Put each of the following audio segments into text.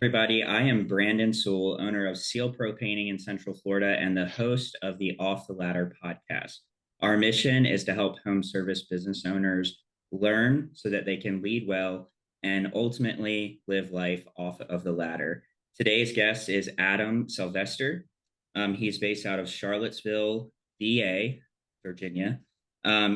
Everybody. I am Branden Sewell, owner of Seal Pro Painting in Central Florida and the host of the Off the Ladder podcast. Our mission is to help home service business owners learn so that they can lead well and ultimately live life off of the ladder. Today's guest is Adam Sylvester. He's based out of Charlottesville, VA, Virginia.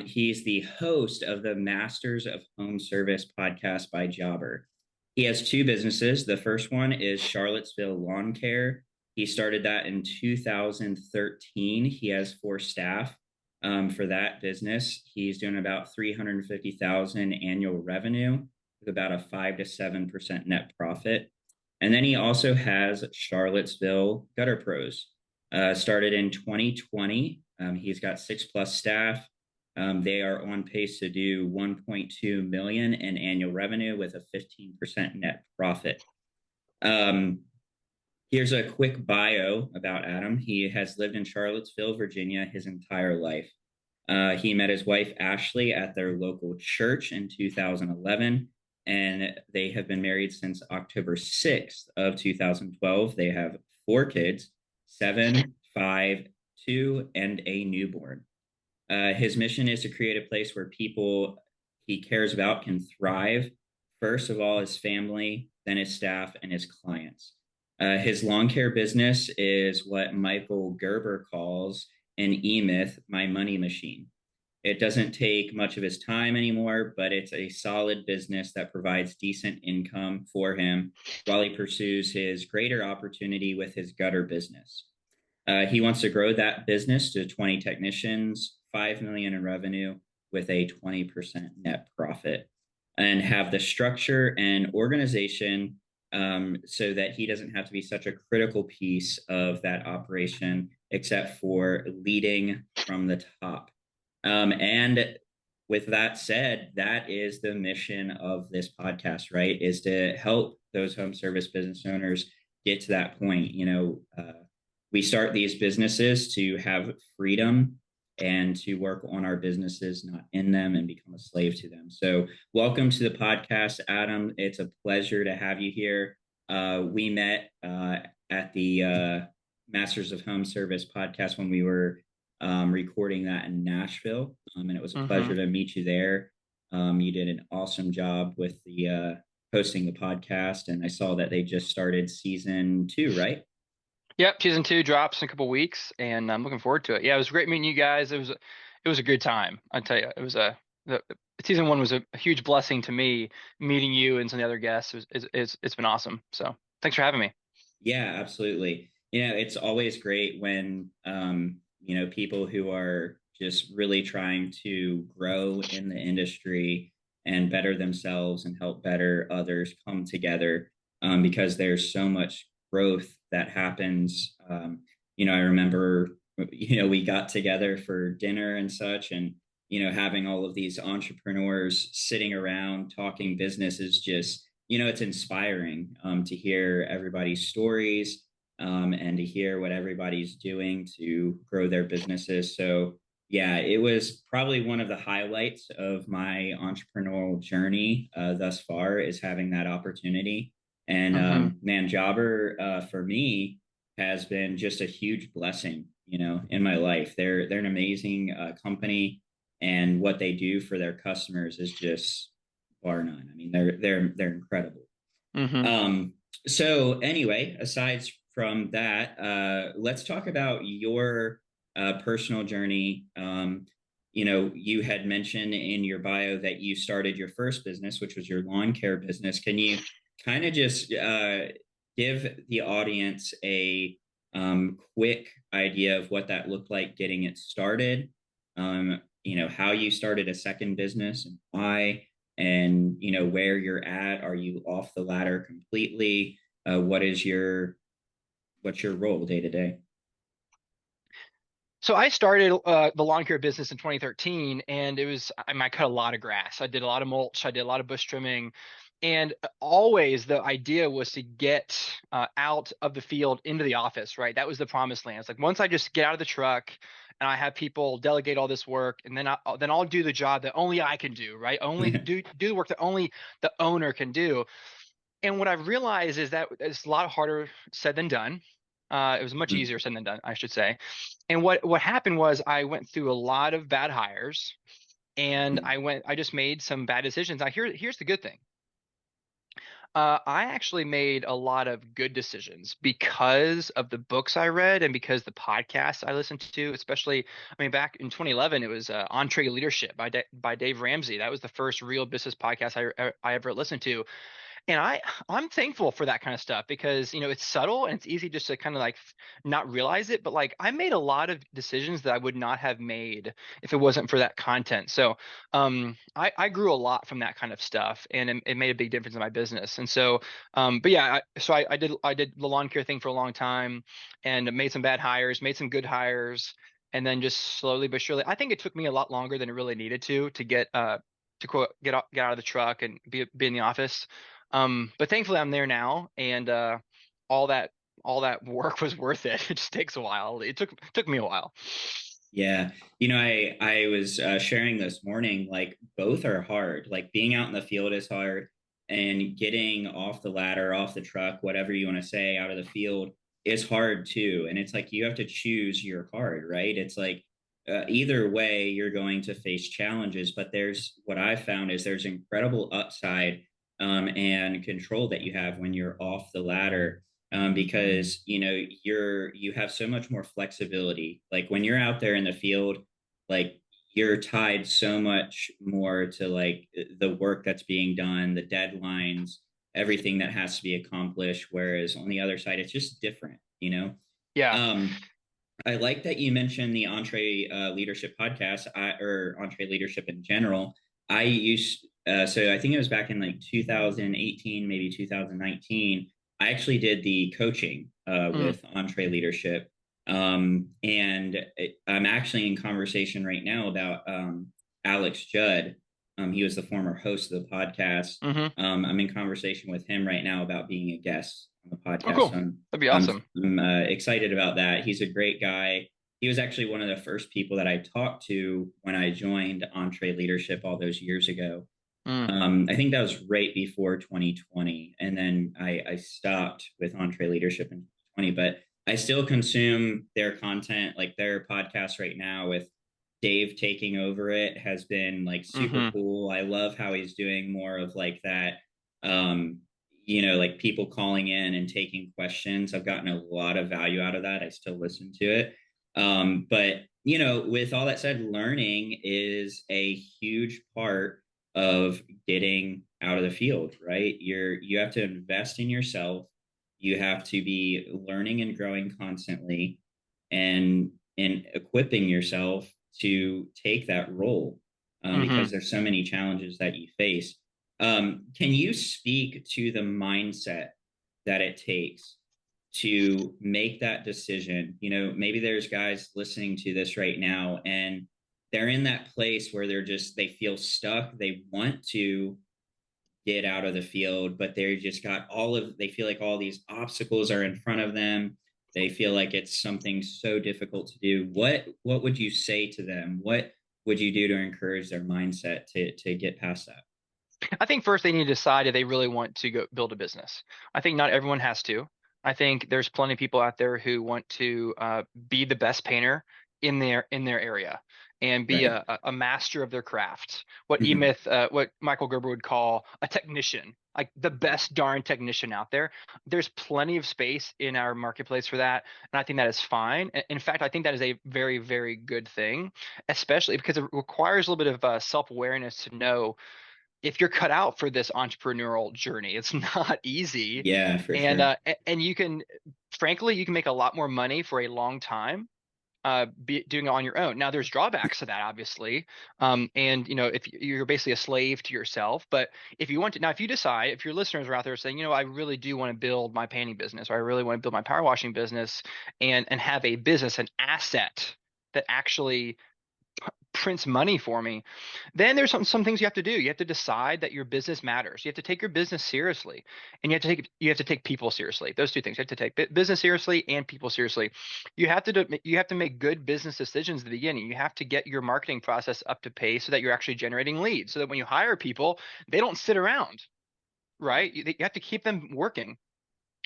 He's the host of the Masters of Home Service podcast by Jobber. He has two businesses. The first one is Charlottesville Lawn Care. He started that in 2013. He has four staff for that business. He's doing about 350,000 annual revenue with about a 5 to 7% net profit. And then he also has Charlottesville Gutter Pros. Started in 2020. He's got 6+ staff. They are on pace to do 1.2 million in annual revenue with a 15% net profit. Here's a quick bio about Adam. He has lived in Charlottesville, Virginia his entire life. He met his wife, Ashley, at their local church in 2011, and they have been married since October 6th of 2012. They have 4 kids, 7, 5, 2, and a newborn. His mission is to create a place where people he cares about can thrive. First of all, his family, then his staff, and his clients. His lawn care business is what Michael Gerber calls an E-Myth, my money machine. It doesn't take much of his time anymore, but it's a solid business that provides decent income for him while he pursues his greater opportunity with his gutter business. He wants to grow that business to 20 technicians, 5 million in revenue with a 20% net profit, and have the structure and organization so that he doesn't have to be such a critical piece of that operation, except for leading from the top. And with that said, that is the mission of this podcast, right? Is to help those home service business owners get to that point. We start these businesses to have freedom and to work on our businesses, not in them, and become a slave to them. So welcome to the podcast, Adam. It's a pleasure to have you here. We met at the Masters of Home Service podcast when we were recording that in Nashville. And it was a pleasure to meet you there. You did an awesome job with the hosting the podcast. And I saw that they just started season 2, right? Yep, season 2 drops in a couple weeks, and I'm looking forward to it. Yeah, it was great meeting you guys. It was a good time. I tell you, the season 1 was a huge blessing to me. Meeting you and some of the other guests, it's been awesome. So thanks for having me. Yeah, absolutely. It's always great when people who are just really trying to grow in the industry and better themselves and help better others come together, because there's so much growth that happens. I remember, we got together for dinner and such, and, having all of these entrepreneurs sitting around talking business is just, it's inspiring to hear everybody's stories and to hear what everybody's doing to grow their businesses. So yeah, it was probably one of the highlights of my entrepreneurial journey thus far, is having that opportunity. And man, Jobber for me has been just a huge blessing, in my life. They're an amazing company, and what they do for their customers is just bar none. I mean, they're incredible. So anyway, aside from that, let's talk about your personal journey. You had mentioned in your bio that you started your first business, which was your lawn care business. Can you kind of just give the audience a quick idea of what that looked like getting it started? How you started a second business and why, and where you're at. Are you off the ladder completely? What's your role day to day? So I started the lawn care business in 2013, and I cut a lot of grass. I did a lot of mulch. I did a lot of bush trimming. And always the idea was to get out of the field into the office, right? That was the promised land. It's like, once I just get out of the truck and I have people delegate all this work, and then I'll do the job that only I can do, right? Only do the work that only the owner can do. And what I've realized is that it's a lot harder said than done. It was much Mm, easier said than done, I should say. And what happened was I went through a lot of bad hires, and mm, I just made some bad decisions. Now here's the good thing. I actually made a lot of good decisions because of the books I read and because the podcasts I listened to, especially, I mean, back in 2011, it was Entree Leadership by Dave Ramsey. That was the first real business podcast I ever listened to. And I'm thankful for that kind of stuff because, it's subtle and it's easy just to kind of like not realize it. But like I made a lot of decisions that I would not have made if it wasn't for that content. So I grew a lot from that kind of stuff, and it made a big difference in my business. And so but yeah, I did the lawn care thing for a long time, and made some bad hires, made some good hires, and then just slowly but surely. I think it took me a lot longer than it really needed to get to quote get out of the truck and be in the office. But thankfully I'm there now, and all that all that work was worth it. It just takes a while. It took me a while. yeah. I was sharing this morning, like both are hard. Like being out in the field is hard, and getting off the ladder, off the truck, whatever you want to say, out of the field is hard too. And it's like you have to choose your hard, right? It's like either way, you're going to face challenges, but there's what I found is there's incredible upside and control that you have when you're off the ladder, because you have so much more flexibility. Like when you're out there in the field, like you're tied so much more to like the work that's being done, the deadlines, everything that has to be accomplished. Whereas on the other side, it's just different. Yeah. Um, I like that you mentioned the Entree Leadership podcast, or Entree Leadership in general. So I think it was back in like 2018, maybe 2019. I actually did the coaching Mm, with Entree Leadership. And I'm actually in conversation right now about Alex Judd. He was the former host of the podcast. hmm. I'm in conversation with him right now about being a guest on the Oh, podcast. cool. So That'd be I'm, awesome. I'm excited about that. He's a great guy. He was actually one of the first people that I talked to when I joined Entree Leadership all those years ago. Mm, I think that was right before 2020, and then I stopped with Entree Leadership in 2020. But I still consume their content, like their podcast right now with Dave taking over it has been like super hmm. cool. I love how he's doing more of like that, like people calling in and taking questions. I've gotten a lot of value out of that. I still listen to it. But with all that said, learning is a huge part of getting out of the field, right? You have to invest in yourself. You have to be learning and growing constantly, and equipping yourself to take that role, Hmm. because there's so many challenges that you face. Can you speak to the mindset that it takes to make that decision? Maybe there's guys listening to this right now, and they're in that place where they feel stuck. They want to get out of the field, but they feel like all these obstacles are in front of them. They feel like it's something so difficult to do. What would you say to them? What would you do to encourage their mindset to get past that? I think first they need to decide if they really want to go build a business. I think not everyone has to. I think there's plenty of people out there who want to be the best painter in their area and be Right. a master of their craft. What Mm-hmm. what Michael Gerber would call a technician, like the best darn technician out there. There's plenty of space in our marketplace for that, and I think that is fine. In fact, I think that is a very, very good thing, especially because it requires a little bit of self-awareness to know if you're cut out for this entrepreneurial journey. It's not easy, Yeah, for and sure. you can, frankly, you can make a lot more money for a long time doing it on your own. Now, there's drawbacks to that, obviously, and if you're basically a slave to yourself. But if you want to, now, if you decide, if your listeners are out there saying, I really do want to build my painting business, or I really want to build my power washing business, and have a business, an asset that actually prints money for me, then there's some things you have to do. You have to decide that your business matters. You have to take your business seriously, and you have to take people seriously. Those two things. You have to take business seriously and people seriously. You have to make good business decisions at the beginning. You have to get your marketing process up to pace so that you're actually generating leads, so that when you hire people, they don't sit around. right? You have to keep them working.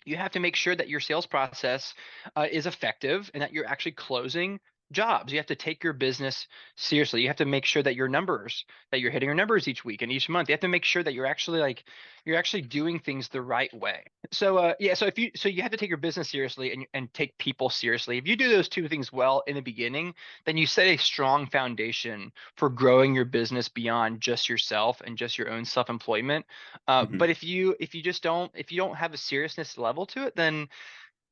You have to make sure that your sales process is effective and that you're actually closing jobs. You have to take your business seriously. You have to make sure that your numbers, that you're hitting your numbers each week and each month. You have to make sure that you're actually doing things the right way. So yeah, so you have to take your business seriously and take people seriously. If you do those two things well in the beginning, then you set a strong foundation for growing your business beyond just yourself and just your own self-employment. But Mhm. if you don't have a seriousness level to it, then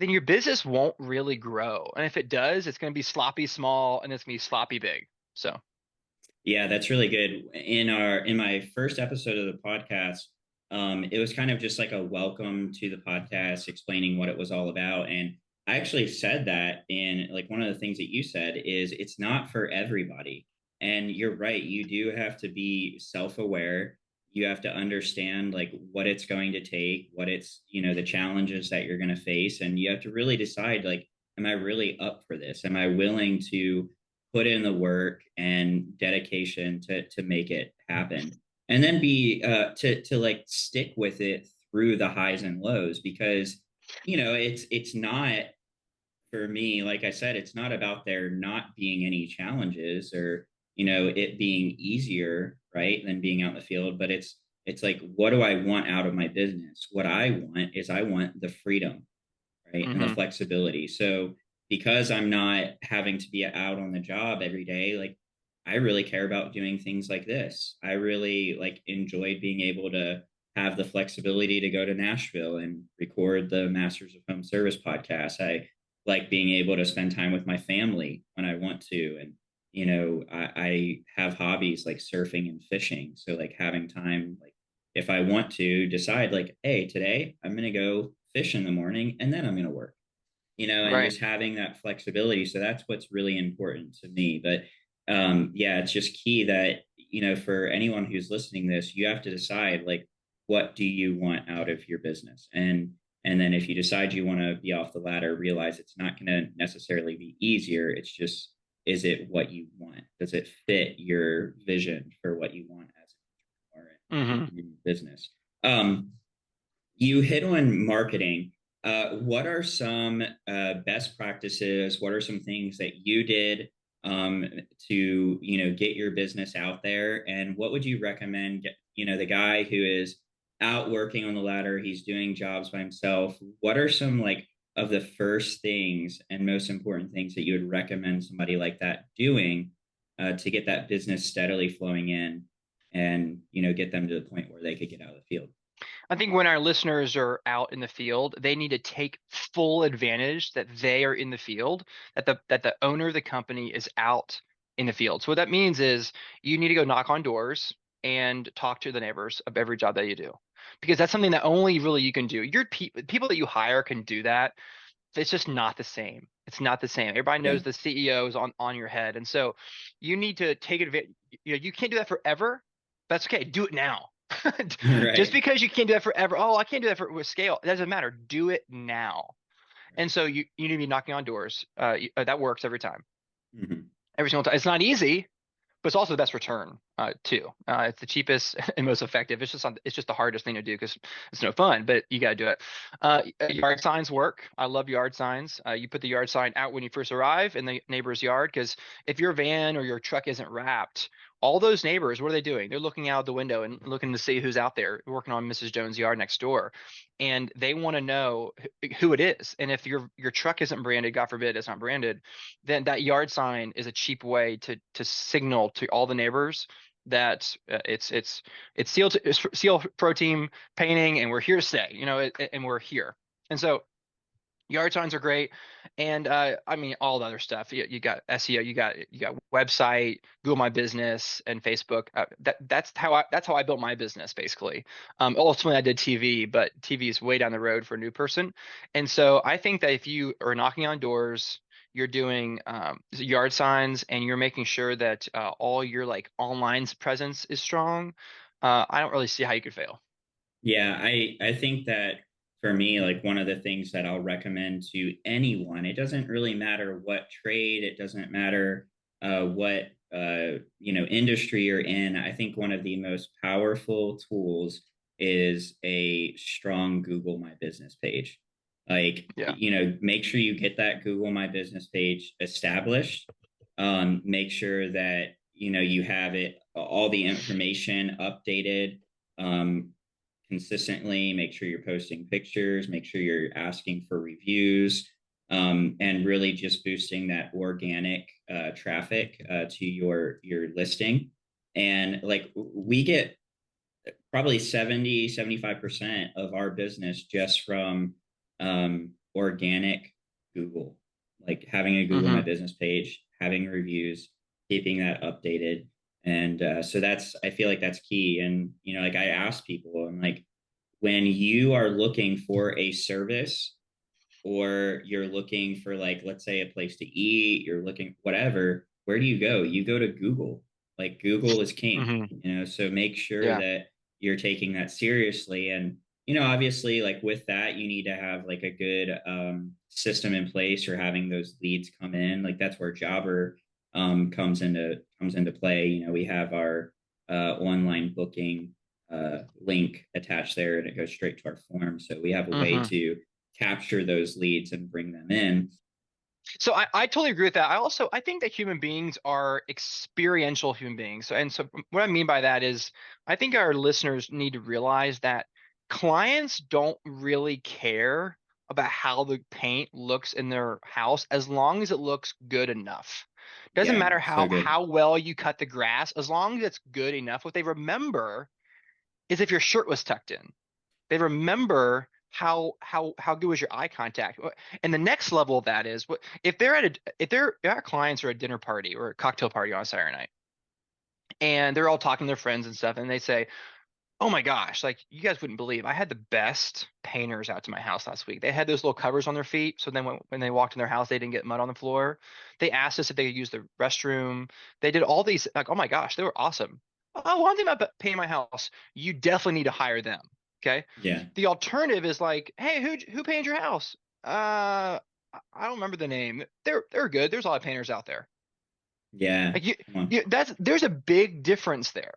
your business won't really grow. And if it does, it's going to be sloppy small and it's going to be sloppy big. So, Yeah, that's really good. In my first episode of the podcast, it was kind of just like a welcome to the podcast, explaining what it was all about. And I actually said that in like one of the things that you said is it's not for everybody. And you're right, you do have to be self-aware. You have to understand like what it's going to take, what it's, the challenges that you're going to face. And you have to really decide like, am I really up for this? Am I willing to put in the work and dedication to make it happen, and then be to like stick with it through the highs and lows, because it's not, for me, like I said, it's not about there not being any challenges or it being easier, right, than being out in the field, but it's like, what do I want out of my business? What I want is I want the freedom, right? And the hmm flexibility. So because I'm not having to be out on the job every day, like I really care about doing things like this. I really like enjoyed being able to have the flexibility to go to Nashville and record the Masters of Home Service podcast. I like being able to spend time with my family when I want to. And, I have hobbies like surfing and fishing. So like having time, like if I want to decide like, hey, today I'm going to go fish in the morning and then I'm going to work, and right. just having that flexibility. So that's what's really important to me. But yeah, it's just key that, for anyone who's listening to this, you have to decide like, what do you want out of your business? And then if you decide you want to be off the ladder, realize it's not going to necessarily be easier. It's just, is it what you want? Does it fit your vision for what you want as an entrepreneur hmm in business? Um, you hit on marketing. What are some best practices? What are some things that you did to get your business out there? And what would you recommend? The guy who is out working on the ladder, he's doing jobs by himself. What are some like of the first things and most important things that you would recommend somebody like that doing to get that business steadily flowing in, and get them to the point where they could get out of the field? I think when our listeners are out in the field, they need to take full advantage that they are in the field, that the owner of the company is out in the field. So what that means is you need to go knock on doors and talk to the neighbors of every job that you do. Because that's something that only really you can do. People that you hire can do that. It's just not the same. It's not the same. Everybody Yeah. knows the CEO is on your head. And so you need to take advantage. You can't do that forever. That's okay. Do it now. Just Right. because you can't do that forever. Oh, I can't do that with scale. It doesn't matter. Do it now. And so you need to be knocking on doors. That works every time. Mhm. Every single time. It's not easy, but it's also the best return too. It's the cheapest and most effective. It's just the hardest thing to do because it's no fun, but you got to do it. Yard signs work. I love yard signs. You put the yard sign out when you first arrive in the neighbor's yard, because if your van or your truck isn't wrapped, all those neighbors, what are they doing? They're looking out the window and looking to see who's out there working on Mrs. Jones' yard next door, and they want to know who it is. And if your truck isn't branded, God forbid it's not branded, then that yard sign is a cheap way to signal to all the neighbors that it's seal protein painting and we're here to stay, and we're here. And so yard signs are great. And I mean all the other stuff. You got SEO, you got website, Google My Business, and Facebook. That's how I built my business basically. Ultimately I did TV, but TV is way down the road for a new person. And so I think that if you are knocking on doors, you're doing yard signs, and you're making sure that all your like online presence is strong, I don't really see how you could fail. Yeah, I think that for me, like one of the things that I'll recommend to anyone, it doesn't really matter what trade, it doesn't matter what industry you're in. I think one of the most powerful tools is a strong Google My Business page. Like, Yeah. make sure you get that Google My Business page established. Make sure that, you have it, all the information updated consistently. Make sure you're posting pictures, make sure you're asking for reviews, and really just boosting that organic traffic to your listing. And like we get probably 70-75% of our business just from organic Google, like having a Google My Mm-hmm. Business page, having reviews, keeping that updated. And so I feel like that's key. And, like I ask people, I'm like, when you are looking for a service, or you're looking for, like, let's say, a place to eat, you're looking whatever, where do you go? You go to Google. Like, Google is king, Mm-hmm. so make sure Yeah. that you're taking that seriously. And obviously, like, with that, you need to have like a good system in place, or having those leads come in. Like, that's where Jobber comes into play. We have our online booking link attached there, and it goes straight to our form, so we have a way Mm-hmm. to capture those leads and bring them in. So I totally agree with that. I think that human beings are experiential human beings. So what I mean by that is I think our listeners need to realize that clients don't really care about how the paint looks in their house as long as it looks good enough. Doesn't Yeah, matter so good. how well you cut the grass, as long as it's good enough. What they remember is if your shirt was tucked in. They remember how good was your eye contact. And the next level of that is what if our clients are at a dinner party or a cocktail party on a Saturday night, and they're all talking to their friends and stuff, and they say, "Oh my gosh, like you guys wouldn't believe, I had the best painters out to my house last week. They had those little covers on their feet, so then when they walked in their house, they didn't get mud on the floor. They asked us if they could use the restroom. They did all these, like, oh my gosh, they were awesome. Oh, one thing about painting my house, you definitely need to hire them. Okay. Yeah, The alternative is like, hey, who painted your house? I don't remember the name. They're good. There's a lot of painters out there. yeah, Like you, come on. you that's there's a big difference there.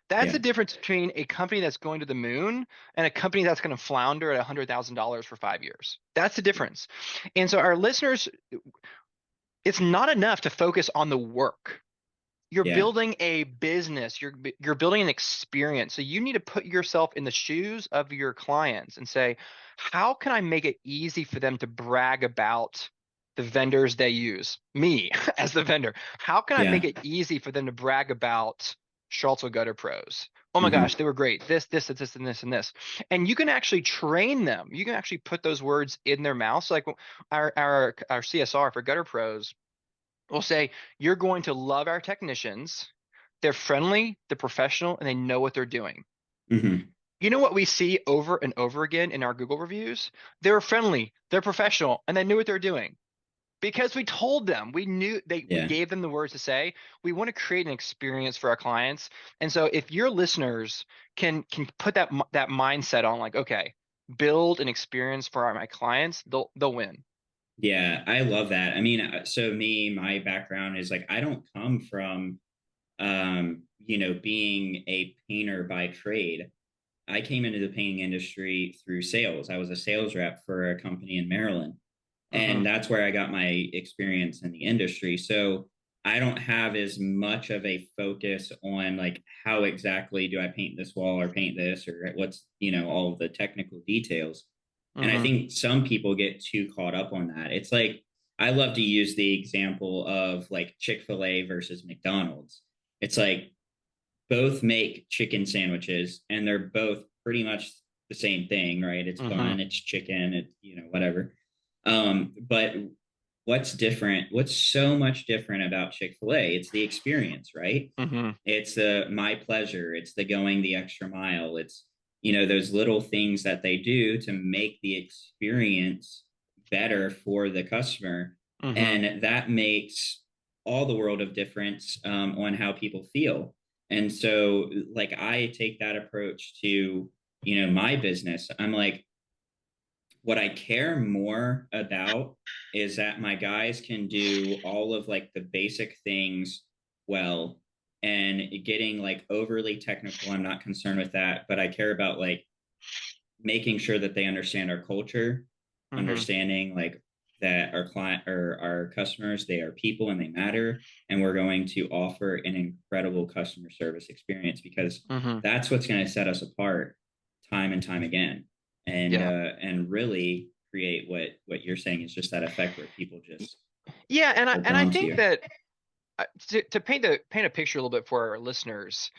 That's Yeah, the difference between a company that's going to the moon and a company that's going to flounder at $100,000 for 5 years. That's the difference. And so our listeners, it's not enough to focus on the work. You're yeah. building a business. You're building an experience. So you need to put yourself in the shoes of your clients and say, how can I make it easy for them to brag about the vendors they use? Me as the vendor. How can I make Yeah. it easy for them to brag about Charlottesville Gutter Pros? Oh my gosh, Hmm. they were great. This, and this, and this, and this. And you can actually train them. You can actually put those words in their mouths. Like our CSR for Gutter Pros will say, you're going to love our technicians. They're friendly, they're professional, and they know what they're doing. Hmm. You know what we see over and over again in our Google reviews? They were friendly, they're professional, and they knew what they're doing. Because we told them, we Yeah. gave them the words to say. We want to create an experience for our clients. And so if your listeners can put that mindset on, like, okay, build an experience for my clients, they'll win. Yeah, I love that. I mean, so my background is like, I don't come from being a painter by trade. I came into the painting industry through sales. I was a sales rep for a company in Maryland, Hmm. and that's where I got my experience in the industry. So I don't have as much of a focus on, like, how exactly do I paint this wall or paint this, or what's, all of the technical details. And I Hmm. think some people get too caught up on that. It's like, I love to use the example of like Chick-fil-A versus McDonald's. It's like, both make chicken sandwiches, and they're both pretty much the same thing, right? It's Hmm. bun, it's chicken, it's, whatever. But what's different? What's so much different about Chick-fil-A? It's the experience, right? Hmm. It's the my pleasure. It's the going the extra mile. It's, those little things that they do to make the experience better for the customer. Hmm. And that makes all the world of difference on how people feel. And so, like, I take that approach to, my business. I'm like, what I care more about is that my guys can do all of like the basic things well, and getting like overly technical, I'm not concerned with that, but I care about like making sure that they understand our culture, Hmm. understanding like that our client or our customers, they are people and they matter. And we're going to offer an incredible customer service experience because Hmm. that's what's going to set us apart time and time again. Yeah. And really create what you're saying is just that effect where people just Yeah, and I are and I drawn to think you. that to paint a picture a little bit for our listeners,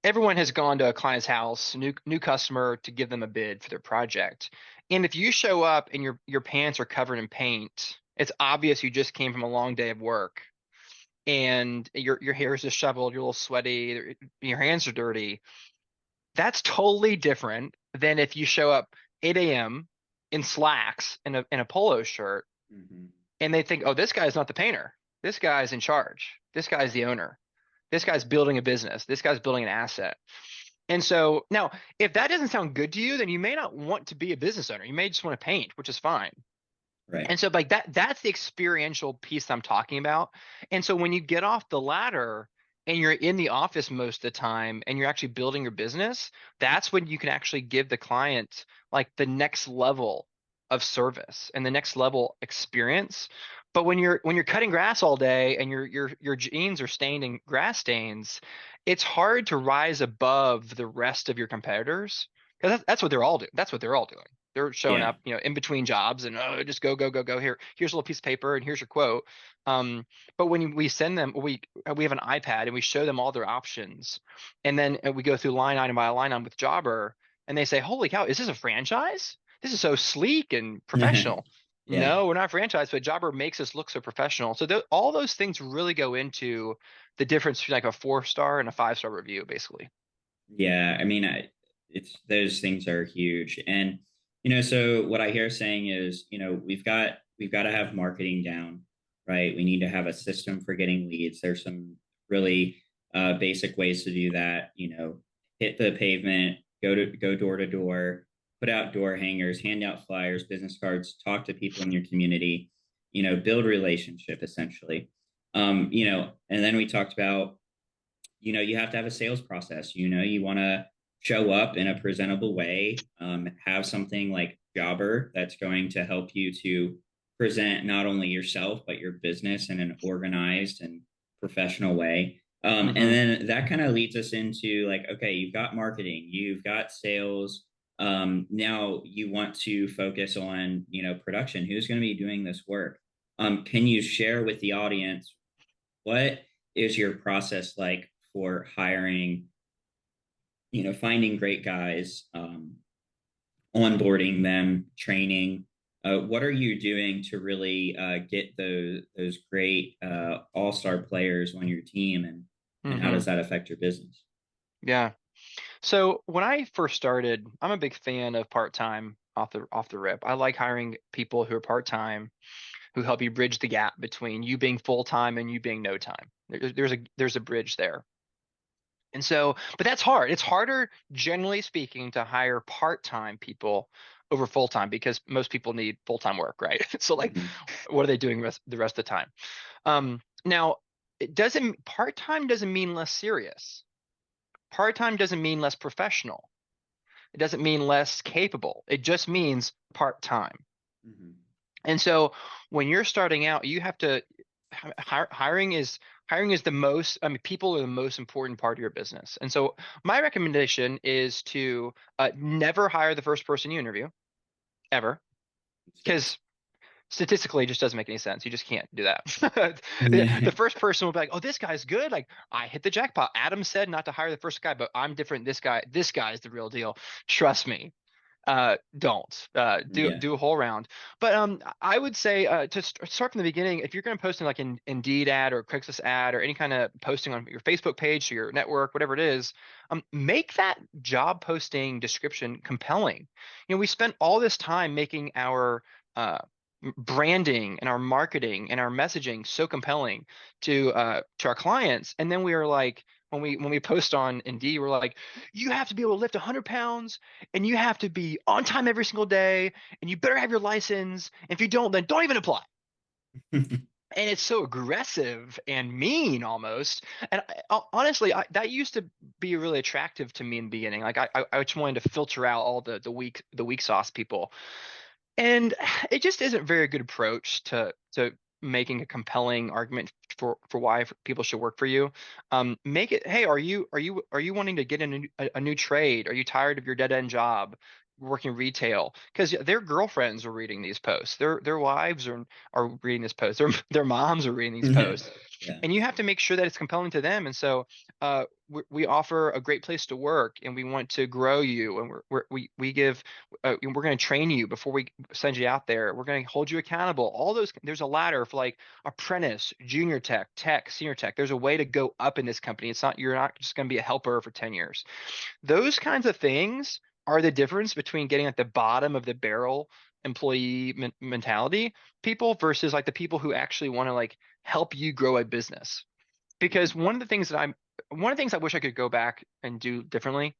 everyone has gone to a client's house, new customer, to give them a bid for their project. And if you show up and your pants are covered in paint, it's obvious you just came from a long day of work, and your hair is disheveled, you're a little sweaty, your hands are dirty. That's totally different than if you show up 8 a.m. in slacks and a polo shirt, Mm-hmm. and they think, oh, this guy's not the painter. This guy's in charge. This guy's the owner. This guy's building a business. This guy's building an asset. And so now, if that doesn't sound good to you, then you may not want to be a business owner. You may just want to paint, which is fine. Right. And so like that's the experiential piece I'm talking about. And so when you get off the ladder and you're in the office most of the time and you're actually building your business, that's when you can actually give the client like the next level of service and the next level experience. But when you're cutting grass all day and your jeans are stained in grass stains, it's hard to rise above the rest of your competitors because that's what they're all doing. That's what they're all doing. They're showing Yeah. up, in between jobs and just go, go, go, go. Here's a little piece of paper and here's your quote. But when we send them, we have an iPad and we show them all their options, and then we go through line item by line item with Jobber, and they say, "Holy cow, is this a franchise? This is so sleek and professional." Yeah. No, we're not a franchise, but Jobber makes us look so professional. So all those things really go into the difference between like a 4-star and a 5-star review, basically. Yeah, I mean, it's those things are huge, and so what I hear saying is, we've got to have marketing down, right? We need to have a system for getting leads. There's some really basic ways to do that. Hit the pavement, go door to door, put out door hangers, hand out flyers, business cards, talk to people in your community. Build relationship essentially. And then we talked about you have to have a sales process. You want to show up in a presentable way, have something like Jobber that's going to help you to present not only yourself, but your business in an organized and professional way. And Hmm. then that kind of leads us into like, okay, you've got marketing, you've got sales. Now you want to focus on, production. Who's going to be doing this work? Can you share with the audience what is your process like for hiring, finding great guys, onboarding them, training? What are you doing to really get those great all-star players on your team, and how Hmm. does that affect your business? Yeah. So when I first started, I'm a big fan of part-time off the rip. I like hiring people who are part-time who help you bridge the gap between you being full-time and you being no time. There's a bridge there. And so, but that's hard. It's harder, generally speaking, to hire part-time people over full-time because most people need full-time work, right? So like, Mm-hmm. what are they doing the rest of the time? Now, it doesn't part-time doesn't mean less serious. Part-time doesn't mean less professional. It doesn't mean less capable. It just means part-time. Mm-hmm. And so when you're starting out, you have to hiring is the most, I mean, people are the most important part of your business. And so my recommendation is to never hire the first person you interview ever, That's good. because statistically it just doesn't make any sense. You just can't do that. The Yeah. first person will be like, oh, this guy's good. Like I hit the jackpot. Adam said not to hire the first guy, but I'm different. This guy is the real deal. Trust me. Don't do Yeah. do a whole round. But I would say to start from the beginning, if you're going to post in like an Indeed ad or Craigslist ad or any kind of posting on your Facebook page or your network, whatever it is, make that job posting description compelling. We spent all this time making our branding and our marketing and our messaging so compelling to our clients, and then we are like, when we post on Indeed, we're like, you have to be able to lift 100 pounds and you have to be on time every single day and you better have your license. If you don't, then don't even apply. and it's so aggressive and mean almost. And honestly, that used to be really attractive to me in the beginning. Like I just wanted to filter out all the weak sauce people, and it just isn't a very good approach to making a compelling argument for why people should work for you. Make it, hey, are you wanting to get in a new trade? Are you tired of your dead end job working retail? Because their girlfriends are reading these posts, their wives are reading this post, their moms are reading these posts, Yeah. and you have to make sure that it's compelling to them. And so we offer a great place to work, and we want to grow you, and we give we're going to train you before we send you out there. We're going to hold you accountable. All those, there's a ladder for like apprentice, junior tech, senior tech. There's a way to go up in this company. You're not just going to be a helper for 10 years. Those kinds of things are the difference between getting at the bottom of the barrel employee mentality people versus like the people who actually want to like help you grow a business. Because one of the things I wish I could go back and do differently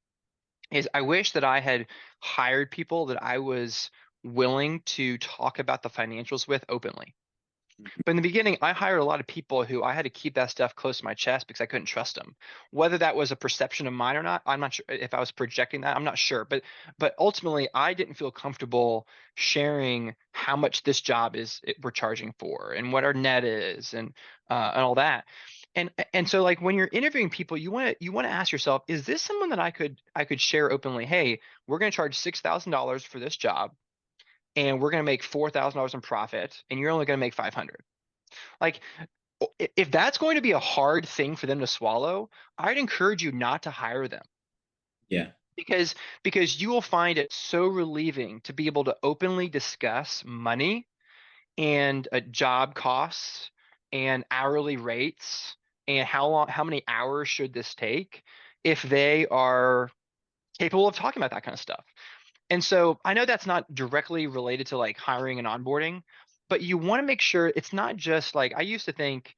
is I wish that I had hired people that I was willing to talk about the financials with openly. But in the beginning, I hired a lot of people who I had to keep that stuff close to my chest because I couldn't trust them. Whether that was a perception of mine or not, I'm not sure if I was projecting that. I'm not sure. But ultimately, I didn't feel comfortable sharing how much this job we're charging for and what our net is and all that. And so like when you're interviewing people, you want to ask yourself, is this someone that I could share openly? Hey, we're going to charge $6,000 for this job, and we're going to make $4,000 in profit, and you're only going to make 500. Like, if that's going to be a hard thing for them to swallow, I'd encourage you not to hire them, Yeah. because you will find it so relieving to be able to openly discuss money and job costs and hourly rates and how many hours should this take if they are capable of talking about that kind of stuff. And so I know that's not directly related to like hiring and onboarding, but you want to make sure it's not just like I used to think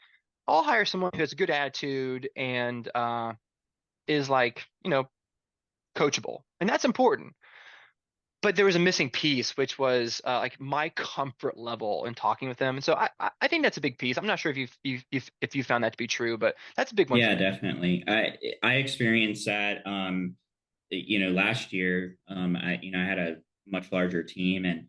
I'll hire someone who has a good attitude and is like, coachable. And that's important. But there was a missing piece, which was like my comfort level in talking with them. And so I think that's a big piece. I'm not sure if you found that to be true, but that's a big one for Yeah, me. definitely. I experienced that last year. I had a much larger team, and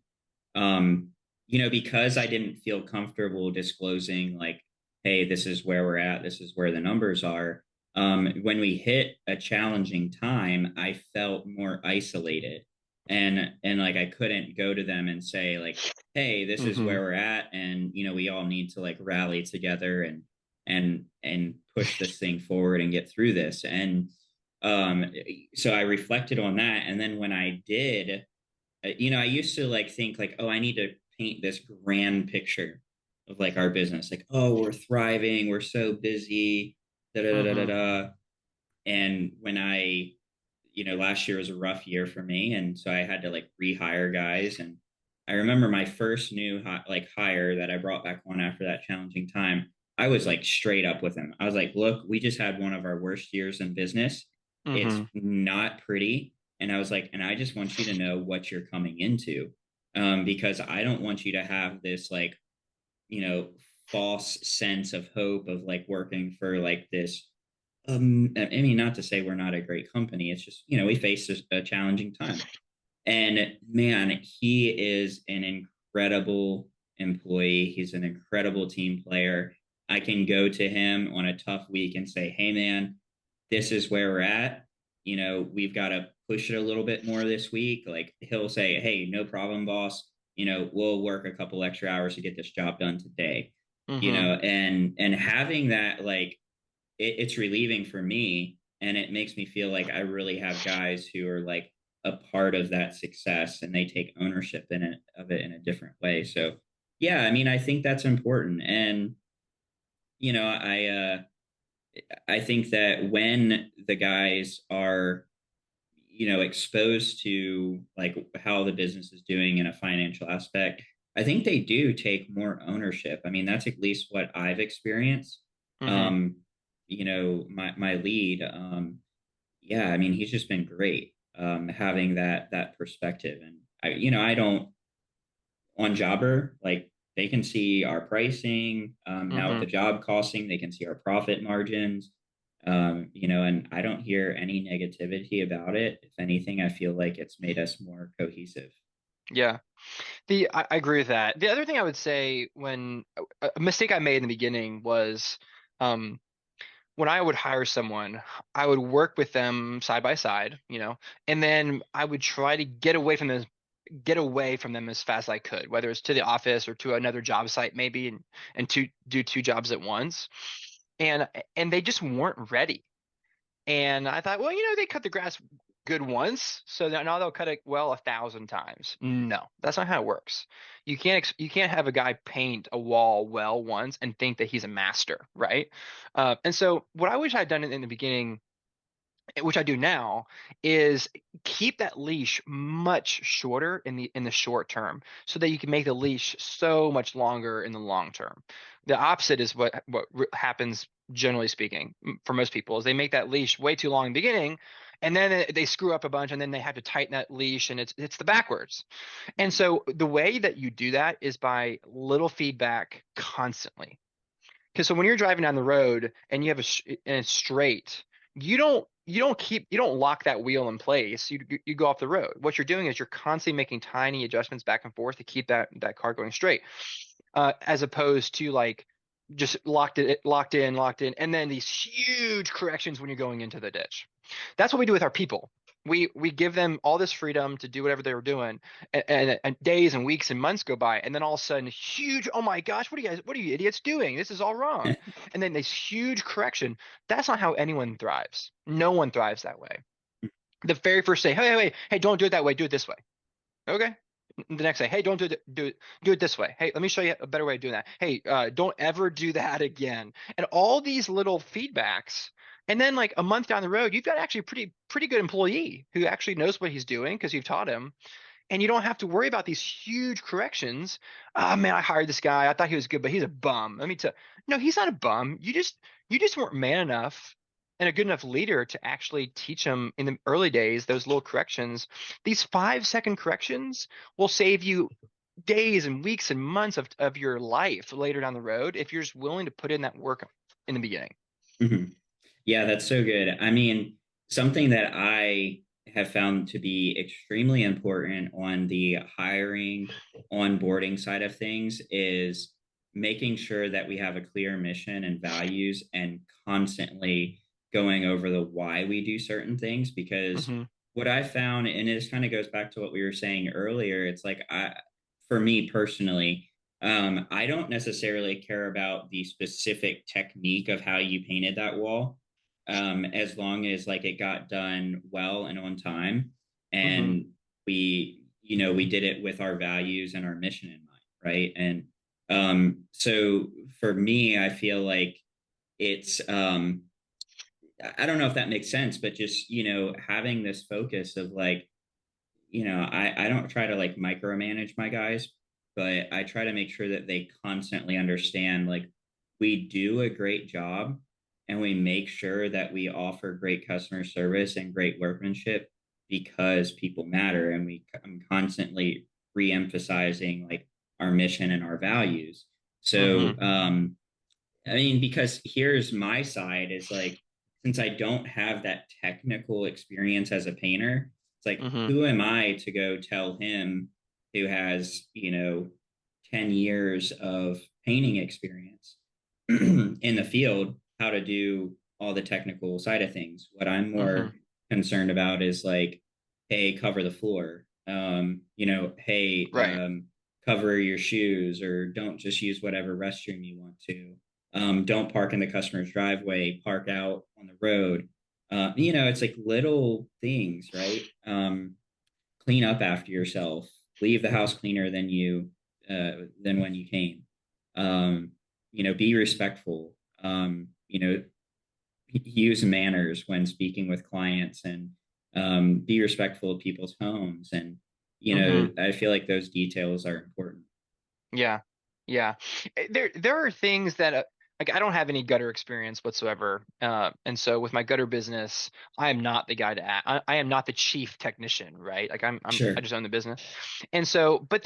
because I didn't feel comfortable disclosing like, hey, this is where we're at, this is where the numbers are. When we hit a challenging time, I felt more isolated, and like I couldn't go to them and say like, hey, this is Hmm. where we're at, and we all need to like rally together and push this thing forward and get through this. And um, so I reflected on that, and then when I did, I used to like think like, oh, I need to paint this grand picture of like our business, like, oh, we're thriving, we're so busy, da da da da Hmm. da. And when last year was a rough year for me, and so I had to like rehire guys. And I remember my first new like hire that I brought back on after that challenging time. I was like straight up with him. I was like, look, we just had one of our worst years in business. It's Hmm. not pretty. And I was like, and I just want you to know what you're coming into, because I don't want you to have this like, you know, false sense of hope of like working for like this. I mean, not to say we're not a great company. It's just, we face a challenging time. And man, he is an incredible employee. He's an incredible team player. I can go to him on a tough week and say, hey, man, this is where we're at. We've got to push it a little bit more this week. Like he'll say, hey, no problem, boss. We'll work a couple extra hours to get this job done today. Hmm. And having that, like, it's relieving for me, and it makes me feel like I really have guys who are like a part of that success, and they take ownership of it in a different way. So yeah, I mean, I think that's important. And you know i uh I think that when the guys are exposed to like how the business is doing in a financial aspect, I think they do take more ownership. I mean, that's at least what I've experienced. Hmm. um my lead, yeah, I mean, he's just been great, having that perspective. And I don't, on Jobber, like, they can see our pricing. Now with Mm-hmm. the job costing, they can see our profit margins. And I don't hear any negativity about it. If anything, I feel like it's made us more cohesive. Yeah. I agree with that. The other thing I would say when a mistake I made in the beginning was um when I would hire someone, I would work with them side by side, and then I would try to get away from them as fast as I could, whether it's to the office or to another job site maybe, and to do two jobs at once. And and they just weren't ready. And I thought, well, they cut the grass good once, so now they'll cut it well 1,000 times. No, that's not how it works. You can't have a guy paint a wall well once and think that he's a master, right? And so what I wish I'd done in the beginning, which I do now, is keep that leash much shorter in the short term, so that you can make the leash so much longer in the long term. The opposite is what happens generally speaking for most people is they make that leash way too long in the beginning, and then they screw up a bunch, and then they have to tighten that leash, and it's the backwards. And so the way that you do that is by little feedback constantly. Because so when you're driving down the road and you have and it's straight, you don't lock that wheel in place. You go off the road. What you're doing is you're constantly making tiny adjustments back and forth to keep that car going straight, as opposed to like just locked in, and then these huge corrections when you're going into the ditch. That's what we do with our people. We give them all this freedom to do whatever they were doing, and days and weeks and months go by, and then all of a sudden, huge, oh my gosh, what are you idiots doing? This is all wrong. And then this huge correction. That's not how anyone thrives. No one thrives that way. The very first day, hey, don't do it that way. Do it this way. Okay. The next day, hey, don't do it this way. Hey, let me show you a better way of doing that. Hey, don't ever do that again. And all these little feedbacks. And then like a month down the road, you've got actually a pretty good employee who actually knows what he's doing because you've taught him. And you don't have to worry about these huge corrections. Oh man, I hired this guy. I thought he was good, but he's a bum. Let me tell No, he's not a bum. You just weren't man enough and a good enough leader to actually teach him in the early days those little corrections. These 5-second corrections will save you days and weeks and months of your life later down the road if you're just willing to put in that work in the beginning. Mhm. Yeah, that's so good. I mean, something that I have found to be extremely important on the hiring, onboarding side of things is making sure that we have a clear mission and values and constantly going over the why we do certain things. Because Hmm. what I found, and this kind of goes back to what we were saying earlier, it's like for me personally, I don't necessarily care about the specific technique of how you painted that wall, as long as like it got done well and on time, Hmm. and we did it with our values and our mission in mind, right? And so for me, I feel like it's I don't know if that makes sense, but just having this focus of like, I don't try to like micromanage my guys, but I try to make sure that they constantly understand like we do a great job and we make sure that we offer great customer service and great workmanship because people matter. And I'm constantly re-emphasizing like our mission and our values. So, Hmm. I mean, because here's my side is like, since I don't have that technical experience as a painter, it's like, Hmm. who am I to go tell him who has, 10 years of painting experience in the field how to do all the technical side of things? What I'm Hmm. more concerned about is like, hey, cover the floor. Hey, Right. cover your shoes or don't just use whatever restroom you want to. Don't park in the customer's driveway, park out on the road. It's like little things, right? Clean up after yourself, leave the house cleaner than when you came. Be respectful. Use manners when speaking with clients and be respectful of people's homes. And Hmm. I feel like those details are important. Yeah. Yeah. There are things that like I don't have any gutter experience whatsoever. And so with my gutter business, I am not the guy to act. I am not the chief technician, right? Like I Sure. just own the business. And so, but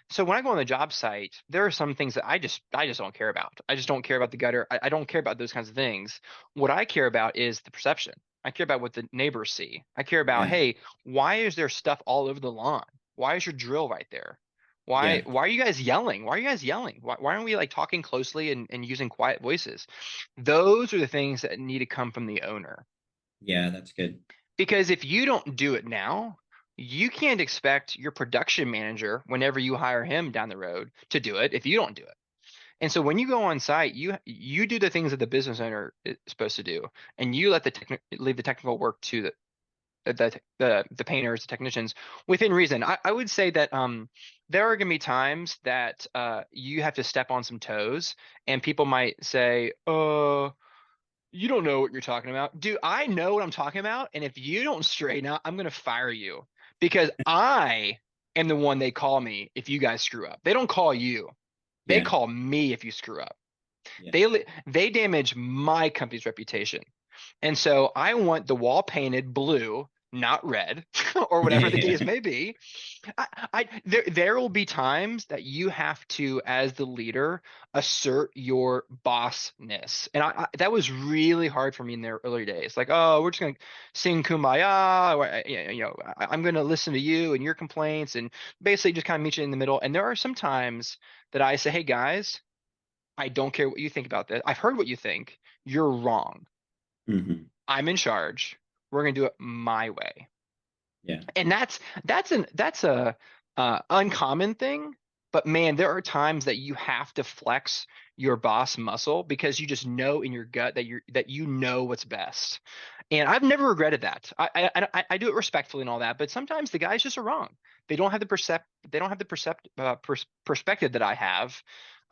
so when I go on the job site, there are some things that I just don't care about. I just don't care about the gutter. I don't care about those kinds of things. What I care about is the perception. I care about what the neighbors see. I care about, Yeah. hey, why is there stuff all over the lawn? Why is your drill right there? Why Yeah. why are you guys yelling? Why are you guys yelling? Why aren't we like talking closely and using quiet voices? Those are the things that need to come from the owner. Yeah. That's good. Because if you don't do it now, you can't expect your production manager, whenever you hire him down the road, to do it if you don't do it. And so when you go on site, you do the things that the business owner is supposed to do, and you let leave the technical work to the painters, the technicians, within reason. I would say that there are going to be times that you have to step on some toes, and people might say, you don't know what you're talking about." Dude, I know what I'm talking about, and if you don't straighten out, I'm going to fire you, because I am the one they call me if you guys screw up. They don't call you. They Yeah. call me if you screw up. Yeah. They damage my company's reputation. And so I want the wall painted blue, not red, or whatever the case Yeah. may be. There will be times that you have to, as the leader, assert your bossness, and that was really hard for me in the early days. Like, oh, we're just gonna sing kumbaya, or, I'm gonna listen to you and your complaints, and basically just kind of meet you in the middle. And there are some times that I say, hey guys, I don't care what you think about this. I've heard what you think. You're wrong. Hmm. I'm in charge. We're gonna do it my way. Yeah. And that's a uncommon thing. But man, there are times that you have to flex your boss muscle, because you just know in your gut that you know what's best. And I've never regretted that. I do it respectfully and all that, but sometimes the guys just are wrong. They don't have the perspective that I have.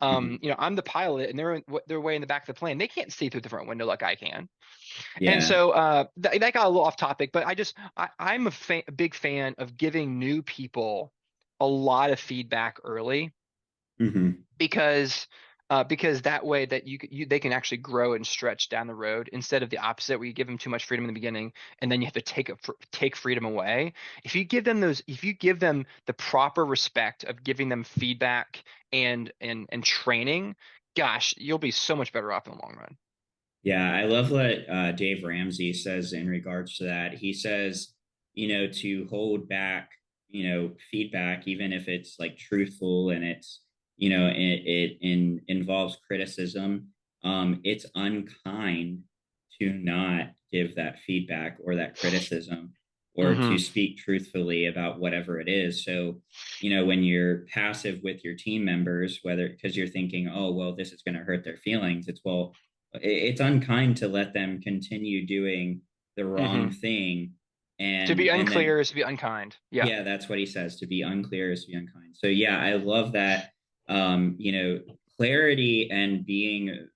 Hmm. I'm the pilot, and they're way in the back of the plane. They can't see through the front window like I can. And Yeah. so that got a little off topic, but I'm a big fan of giving new people a lot of feedback early, Hmm. because that way that they can actually grow and stretch down the road, instead of the opposite, where you give them too much freedom in the beginning and then you have to take freedom away. If you give them the proper respect of giving them feedback and training, gosh, you'll be so much better off in the long run. Yeah, I love what Dave Ramsey says in regards to that. He says, to hold back, feedback, even if it's like truthful and it's, involves criticism. It's unkind to not give that feedback or that criticism, or to Hmm. speak truthfully about whatever it is. So, when you're passive with your team members, whether because you're thinking, oh, well, this is going to hurt their feelings, it's unkind to let them continue doing the wrong Hmm. thing. To be And unclear then is to be unkind. Yeah. yeah, that's what he says, to be unclear is to be unkind. So yeah, I love that. Clarity and being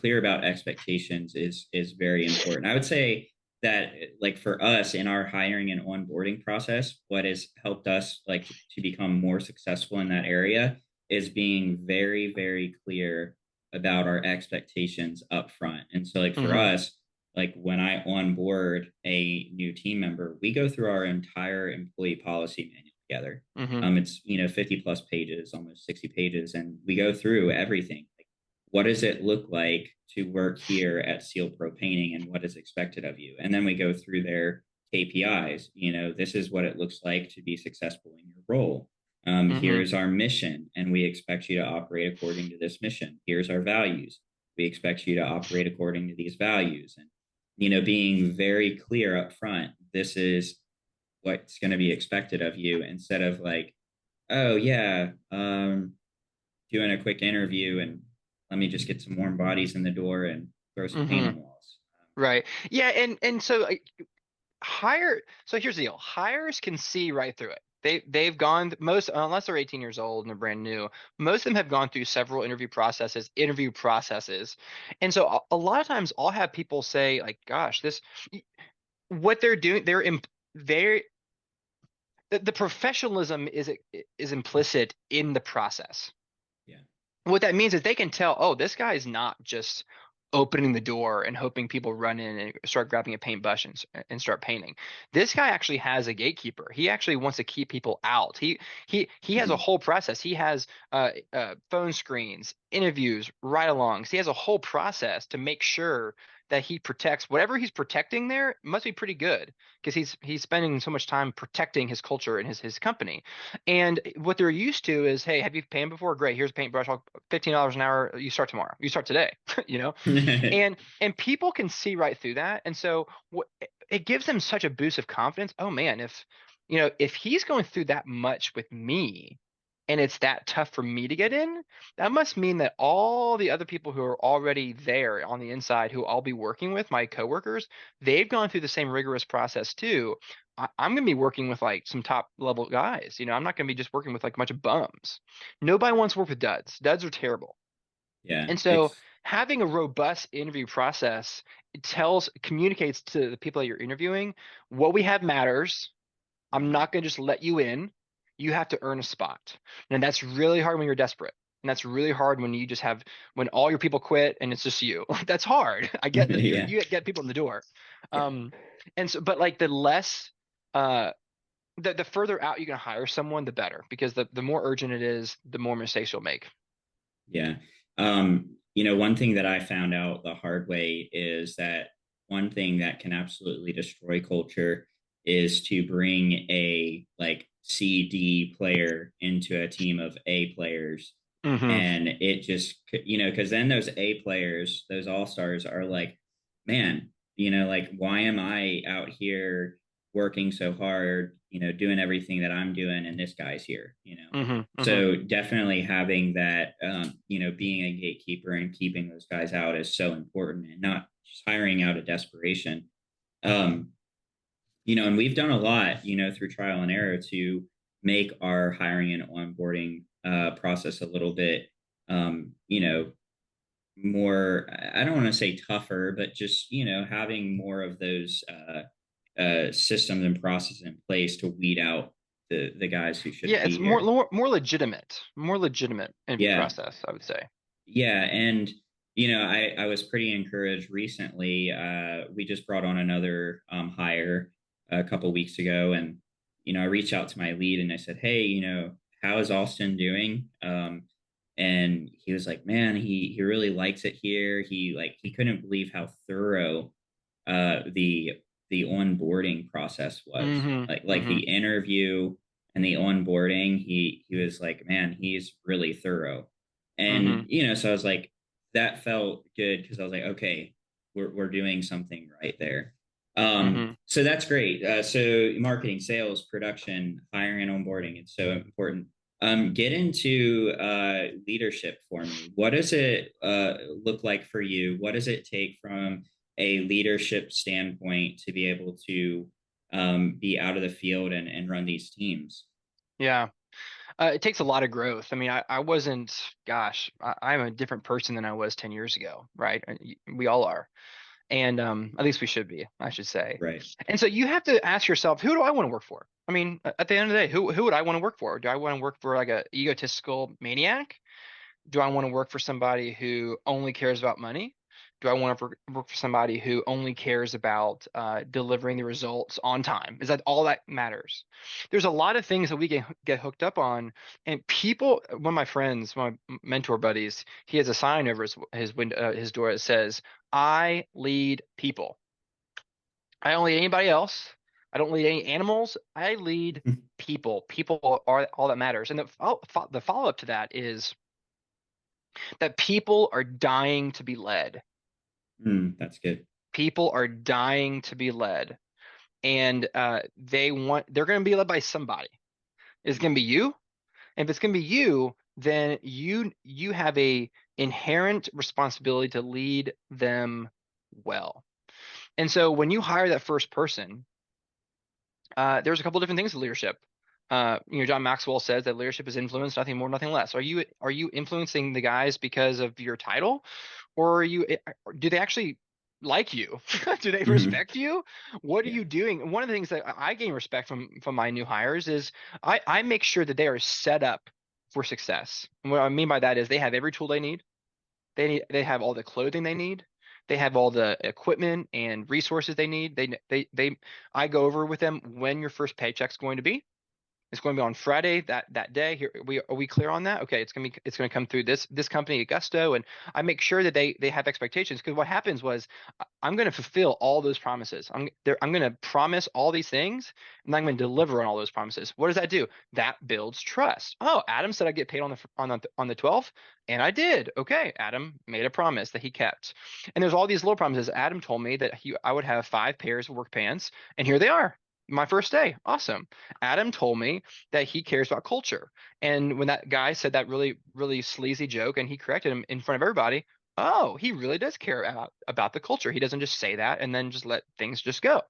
clear about expectations is very important. I would say that, like, for us in our hiring and onboarding process, what has helped us like to become more successful in that area is being very, very clear about our expectations up front. And so, like, for Hmm. us, like when I onboard a new team member, we go through our entire employee policy manual together. Hmm. It's 50 plus pages, almost 60 pages, and we go through everything. Like, what does it look like to work here at Seal Pro Painting, and what is expected of you? And then we go through their KPIs. This is what it looks like to be successful in your role. Hmm. Here's our mission, and we expect you to operate according to this mission. Here's our values. We expect you to operate according to these values. And being very clear up front, this is what's going to be expected of you, instead of like, oh yeah, doing a quick interview and let me just get some warm bodies in the door and throw some paint Hmm. on the walls. Right. Yeah. And so so here's the deal. Hires can see right through it. They've gone most, unless they're 18 years old and they're brand new, most of them have gone through several interview processes. And so a lot of times I'll have people say like, gosh, what they're doing, they're the professionalism is implicit in the process. Yeah. what that means is they can tell, oh, this guy is not just opening the door and hoping people run in and start grabbing a paintbrush and start painting. This guy actually has a gatekeeper. He actually wants to keep people out. He has a Mhm. whole process. He has phone screens, interviews, ride-alongs. He has a whole process to make sure that he protects whatever he's protecting there must be pretty good because he's spending so much time protecting his culture and his company. And what they're used to is, hey, have you painted before? Great, here's a paintbrush. $15 an hour. You start tomorrow. You start today. you know, and people can see right through that. And so what it gives them such a boost of confidence. Oh man, if he's going through that much with me and it's that tough for me to get in, that must mean that all the other people who are already there on the inside who I'll be working with, my coworkers, they've gone through the same rigorous process too. I'm going to be working with like some top level guys. I'm not going to be just working with like a bunch of bums. Nobody wants to work with duds. Duds are terrible. Yeah, And so having a robust interview process, it communicates to the people that you're interviewing, what we have matters. I'm Mhm. not going to just let you in. You have to earn a spot. And that's really hard when you're desperate. And that's really hard when you just have when all your people quit and it's just you. That's hard. I get that Yeah, you get people in the door. yeah, Um and so but like the less uh the further out you can hire someone, the better because the more urgent it is, the more mistakes you'll make. yeah. One thing that I found out the hard way is that one thing that can absolutely destroy culture is to bring a like CD player into a team of A players. Hmm. And it just, because then those A players, those all stars are like, man, like, why am I out here working so hard, doing everything that I'm doing, and this guy's here. Hmm. Hmm. So definitely having that, being a gatekeeper and keeping those guys out is so important, and not just hiring out of desperation. Um, and we've done a lot, through trial and error to make our hiring and onboarding process a little bit, more, I don't want to say tougher, but just, having more of those systems and processes in place to weed out the guys who shouldn't Yeah, it's be here. more legitimate interview Yeah. process, I would say. Yeah. And, I was pretty encouraged recently. We just brought on another hire a couple weeks ago. And, I reached out to my lead and I said, hey, how is Austin doing? And he was like, man, he really likes it here. He couldn't believe how thorough the onboarding process was. Hmm. Like Hmm. the interview and the onboarding, he was like, man, he's really thorough. And Hmm. so I was like, that felt good because I was like, okay, we're doing something right there. Hmm. So that's great. So marketing, sales, production, hiring, and onboarding, it's so important. Get into leadership for me. What does it look like for you? What does it take from a leadership standpoint to be able to be out of the field and run these teams? Yeah. It takes a lot of growth. I mean, I wasn't, gosh, I'm a different person than I was 10 years ago, right? We all are. And at least we should be, I should say. Right. And so you have to ask yourself, who do I want to work for? I mean, at the end of the day, who would I want to work for? Do I want to work for like a egotistical maniac? Do I want to work for somebody who only cares about money? Do I want to work for somebody who only cares about delivering the results on time? Is that all that matters? There's a lot of things that we get hooked up on, and people. One of my friends, one of my mentor buddies, he has a sign over his window, his door that says, "I lead people. I don't lead anybody else. I don't lead any animals. I lead people. People are all that matters." And the follow up to that is that people are dying to be led. That's good. People are dying to be led, and they're going to be led by somebody. It's going to be you, and if it's going to be you, then you have a inherent responsibility to lead them well. And so when you hire that first person, there's a couple different things to leadership. John Maxwell says that leadership is influence, nothing more, nothing less. Are you influencing the guys because of your title, or do they actually like you? Do they Mhm. respect you? What are Yeah. you doing? One of the things that I gain respect from my new hires is I make sure that they are set up. for success. And what I mean by that is they have every tool they need. They have all the clothing they need. They have all the equipment and resources they need. I go over with them when your first paycheck's going to be. It's going to be on Friday that day. Here are we clear on that? Okay, it's going to come through this company Augusto, and I make sure that they have expectations, because what happens was I'm going to fulfill all those promises. I'm going to promise all these things, and I'm going to deliver on all those promises. What does that do? That builds trust. Oh, Adam said I get paid on the 12th, and I did. Okay, Adam made a promise that he kept. And there's all these little promises. Adam told me that I would have 5 pairs of work pants, and here they are. My first day. Awesome. Adam told me that he cares about culture. And when that guy said that really, really sleazy joke and he corrected him in front of everybody, oh, he really does care about the culture. He doesn't just say that and then just let things just go.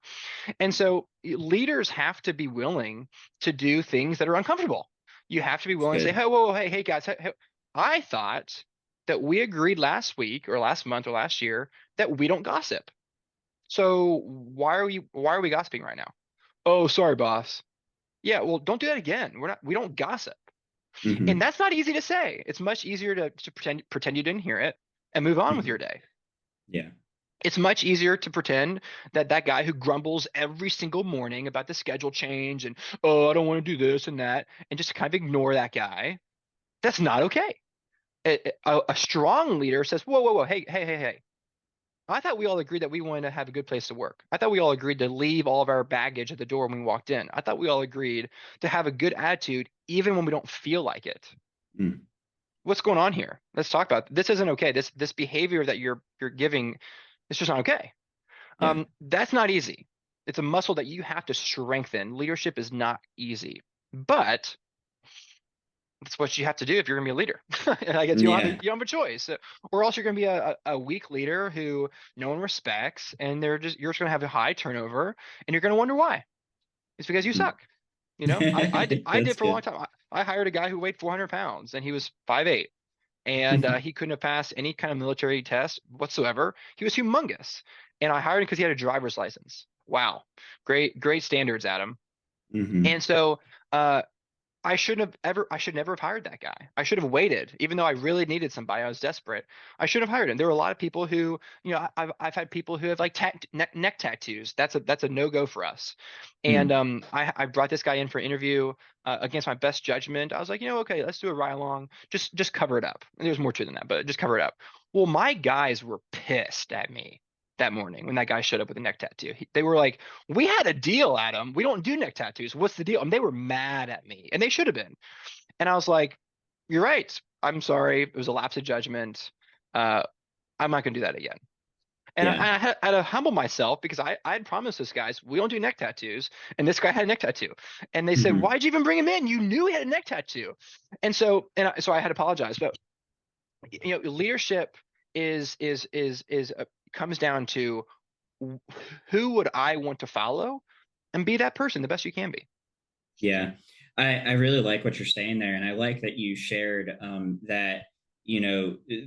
And so leaders have to be willing to do things that are uncomfortable. You have to be It's willing to say, good. hey, whoa, hey guys, hey, I thought that we agreed last week or last month or last year that we don't gossip. So why are we gossiping right now? Oh, sorry, boss. Yeah, well, don't do that again. We don't gossip. And Hmm. that's not easy to say. It's much easier to pretend you didn't hear it and move on with Hmm. your day. Yeah. It's much easier to pretend that that guy who grumbles every single morning about the schedule change and, oh, I don't want to do this and that, and just kind of ignore that guy. That's not okay. A strong leader says, whoa, whoa, whoa, hey. I thought we all agreed that we wanted to have a good place to work. I thought we all agreed to leave all of our baggage at the door when we walked in. I thought we all agreed to have a good attitude even when we don't feel like it. Mm. What's going on here? Let's talk about it. This isn't okay. This behavior that you're giving, it's just not okay. Yeah. That's not easy. It's a muscle that you have to strengthen. Leadership is not easy, but that's what you have to do if you're going to be a leader. I guess Yeah. you don't have a choice, or else you're going to be a weak leader who no one respects, and you're just going to have a high turnover, and you're going to wonder why. It's because you Mhm. suck. I That's did for a long good. time. I hired a guy who weighed 400 pounds, and he was 5'8", and he couldn't have passed any kind of military test whatsoever. He was humongous, and I hired him because he had a driver's license. Wow, great standards, Adam. Hmm. And so uh, I should never have hired that guy. I should have waited, even though I really needed somebody. I was desperate. I should have hired him. There were a lot of people who, I've had people who have like neck tattoos. That's a no-go for us. And Mm. I brought this guy in for an interview against my best judgment. I was like, okay, let's do a ride along. Just cover it up. And there's more to it than that, but just cover it up. Well, my guys were pissed at me that morning when that guy showed up with a neck tattoo. They were like, we had a deal, Adam. We don't do neck tattoos. What's the deal? And they were mad at me, and they should have been. And I was like, you're right. I'm sorry. It was a lapse of judgment. Uh, I'm not going to do that again. And Yeah. I had to humble myself because I had promised this guys we don't do neck tattoos, and this guy had a neck tattoo, and they said, Hmm. "Why'd you even bring him in? You knew he had a neck tattoo." And so I had to apologize. But leadership comes down to who would I want to follow, and be that person the best you can be. Yeah, I really like what you're saying there, and I like that you shared that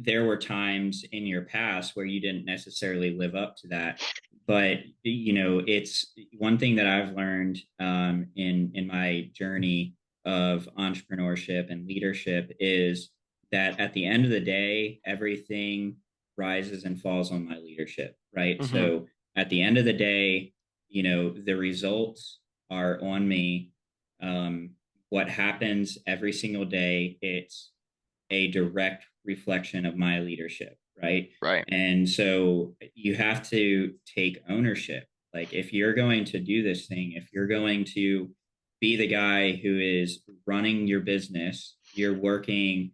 there were times in your past where you didn't necessarily live up to that, but it's one thing that I've learned in my journey of entrepreneurship and leadership is that at the end of the day, everything rises and falls on my leadership, right? Hmm. So at the end of the day, the results are on me. What happens every single day, it's a direct reflection of my leadership, right? Right. And so you have to take ownership. Like if you're going to do this thing, if you're going to be the guy who is running your business, you're working,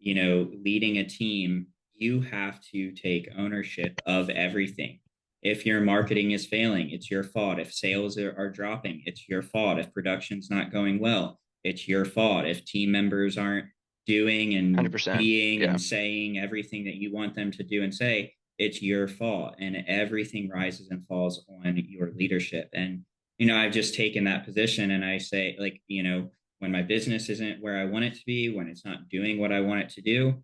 leading a team, you have to take ownership of everything. If your marketing is failing, it's your fault. If sales are dropping, it's your fault. If production's not going well, it's your fault. If team members aren't doing and 100%. being Yeah. and saying everything that you want them to do and say, it's your fault. And everything rises and falls on your leadership. And, I've just taken that position and I say, like, when my business isn't where I want it to be, when it's not doing what I want it to do,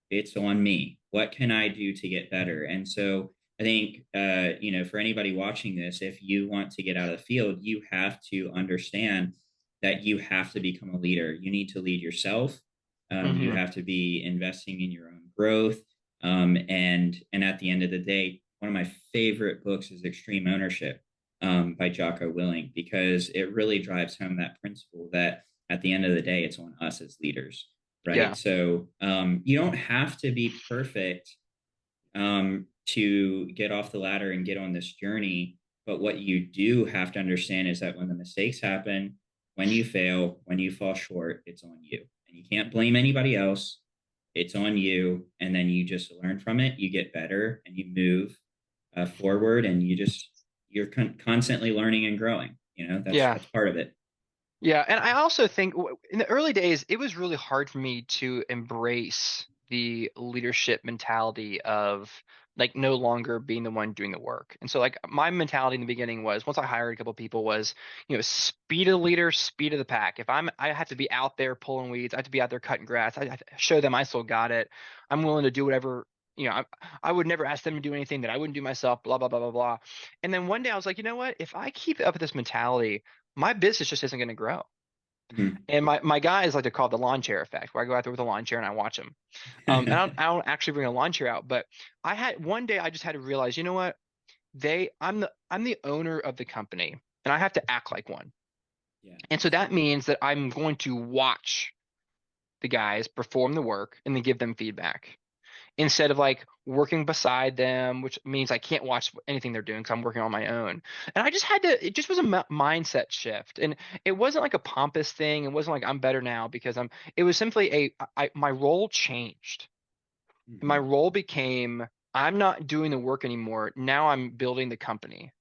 it's on me. What can I do to get better? And so I think, for anybody watching this, if you want to get out of the field, you have to understand that you have to become a leader. You need to lead yourself. You Mm-hmm. have to be investing in your own growth. And at the end of the day, one of my favorite books is Extreme Ownership by Jocko Willing, because it really drives home that principle that at the end of the day, it's on us as leaders, right? Yeah. So you don't have to be perfect to get off the ladder and get on this journey. But what you do have to understand is that when the mistakes happen, when you fail, when you fall short, it's on you. And you can't blame anybody else. It's on you. And then you just learn from it. You get better and you move forward, and you're constantly learning and growing. Yeah. That's part of it. Yeah, and I also think in the early days, it was really hard for me to embrace the leadership mentality of like no longer being the one doing the work. And so like my mentality in the beginning was once I hired a couple of people was, speed of the leader, speed of the pack. I have to be out there pulling weeds, I have to be out there cutting grass. I have to show them I still got it. I'm willing to do whatever, I would never ask them to do anything that I wouldn't do myself, blah, blah, blah, blah, blah. And then one day I was like, you know what? If I keep up with this mentality, my business just isn't going to grow. Mhm. And my guys like to call it the lawn chair effect, where I go out there with a lawn chair and I watch them. And I don't actually bring a lawn chair out, but I had one day I just had to realize, you know what? I'm the owner of the company, and I have to act like one. Yeah, And so that absolutely. means that I'm going to watch the guys perform the work and then give them feedback instead of like working beside them, which means I can't watch anything they're doing because I'm working on my own. And I just had to, it just was a mindset shift. And it wasn't like a pompous thing. It wasn't like I'm better now because it was simply my role changed. My Mhm. role became, I'm not doing the work anymore. Now I'm building the company.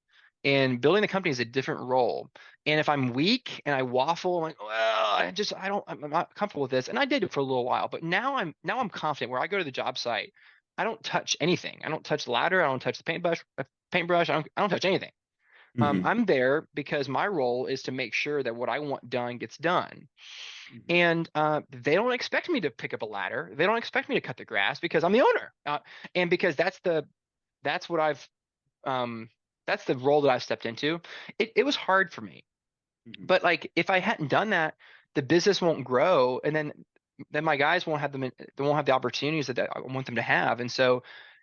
And building the company is a different role. And if I'm weak and I waffle, I'm like, well, I'm not comfortable with this. And I did it for a little while, but now I'm confident where I go to the job site, I don't touch anything. I don't touch the ladder. I don't touch the paintbrush. I don't touch anything. Mhm. I'm there because my role is to make sure that what I want done gets done. Mhm. And they don't expect me to pick up a ladder. They don't expect me to cut the grass because I'm the owner. And because that's what um, that's the role that I've stepped into. It was hard for me, Mhm. but like if I hadn't done that, the business won't grow, and then my guys won't have they won't have the opportunities that I want them to have. And so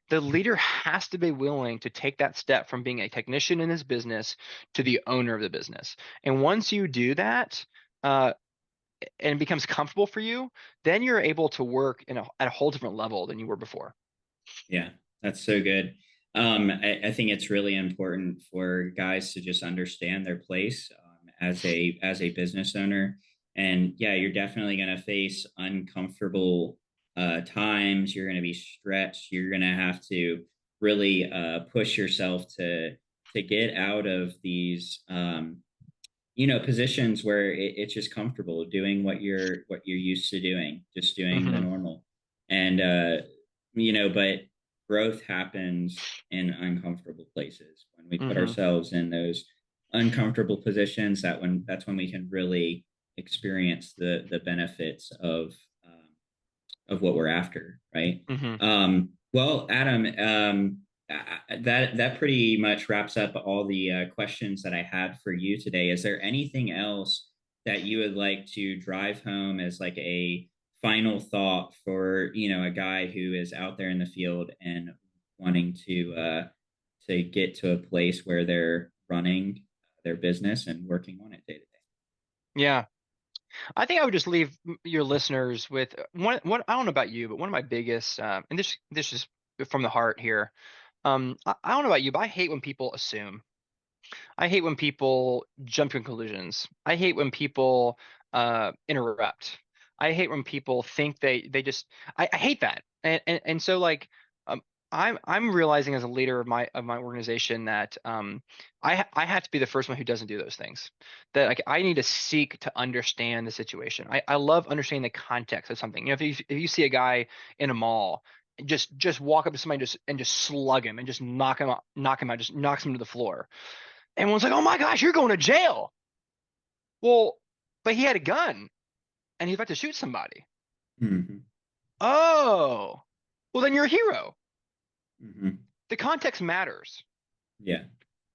the leader has to be willing to take that step from being a technician in this business to the owner of the business. And once you do that, uh, and it becomes comfortable for you, then you're able to work at a whole different level than you were before. Yeah, that's so good. I think it's really important for guys to just understand their place as a business owner. And yeah, you're definitely going to face uncomfortable times. You're going to be stretched. You're going to have to really push yourself to get out of these positions where it's just comfortable doing what you're used to doing, just doing the Hmm. normal. And but growth happens in uncomfortable places. When we put Hmm. ourselves in those uncomfortable positions, that's when we can really experience the benefits of what we're after, right? Hmm. Well, Adam, that pretty much wraps up all the questions that I had for you today. Is there anything else that you would like to drive home as like a final thought for a guy who is out there in the field and wanting to get to a place where they're running their business and working on it day to day? Yeah. I think I would just leave your listeners with one. I don't know about you, but one of my biggest, and this is from the heart here. I don't know about you, but I hate when people assume. I hate when people jump to conclusions. I hate when people interrupt. I hate when people think they just. I hate that. And so like um, I'm realizing as a leader of my organization that I have to be the first one who doesn't do those things. That like I need to seek to understand the situation. I love understanding the context of something. If you see a guy in a mall, just walk up to somebody and just slug him and just knock him out, just knocks him to the floor. Everyone's like, "Oh my gosh, you're going to jail." Well, but he had a gun and he's about to shoot somebody. Mm-hmm. Oh, well then you're a hero. Mm-hmm. The context matters. Yeah.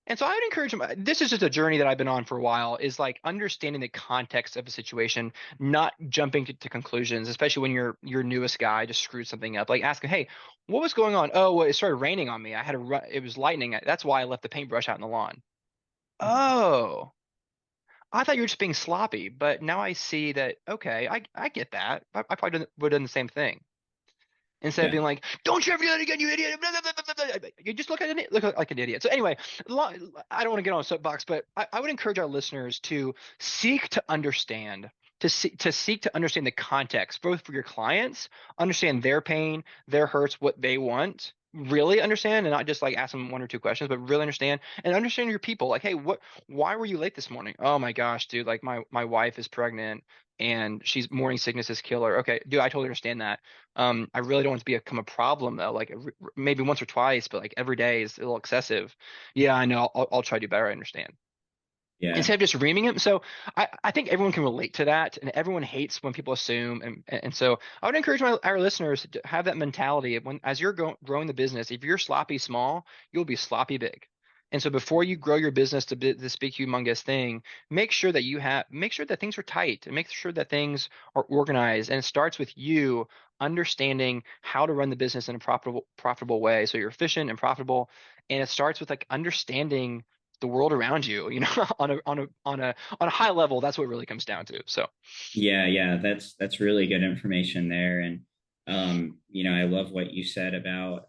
And so I would encourage them. This is just a journey that I've been on for a while, is like understanding the context of a situation, not jumping to conclusions, especially when your newest guy just screwed something up. Like asking, hey, what was going on? Oh, well, it started raining on me. I had it was lightning. That's why I left the paintbrush out in the lawn. Oh, I thought you were just being sloppy, but now I see that, okay, I get that. I probably would have done the same thing. Instead of Yeah. being like, "Don't you ever do that again, you idiot!" You just look like an idiot. So anyway, I don't want to get on a soapbox, but I would encourage our listeners to seek to understand, to seek to understand the context, both for your clients, understand their pain, their hurts, what they want, really understand, and not just like ask them one or two questions, but really understand and understand your people. Like, hey, why were you late this morning? Oh my gosh, dude, like my wife is pregnant and she's morning sickness is killer. Okay, dude, I totally understand that. I really don't want it to become a problem though. Like maybe once or twice, but like every day is a little excessive. Yeah, I know. I'll try to do better. I understand. Yeah. Instead of just reaming him. So I think everyone can relate to that, and everyone hates when people assume. And so I would encourage our listeners to have that mentality of when, as you're growing the business, if you're sloppy small, you'll be sloppy big. And so before you grow your business to this big humongous thing, make sure that things are tight and make sure that things are organized. And it starts with you understanding how to run the business in a profitable way. So you're efficient and profitable. And it starts with like understanding the world around you, on a high level. That's what it really comes down to. So Yeah, yeah, that's really good information there. And I love what you said about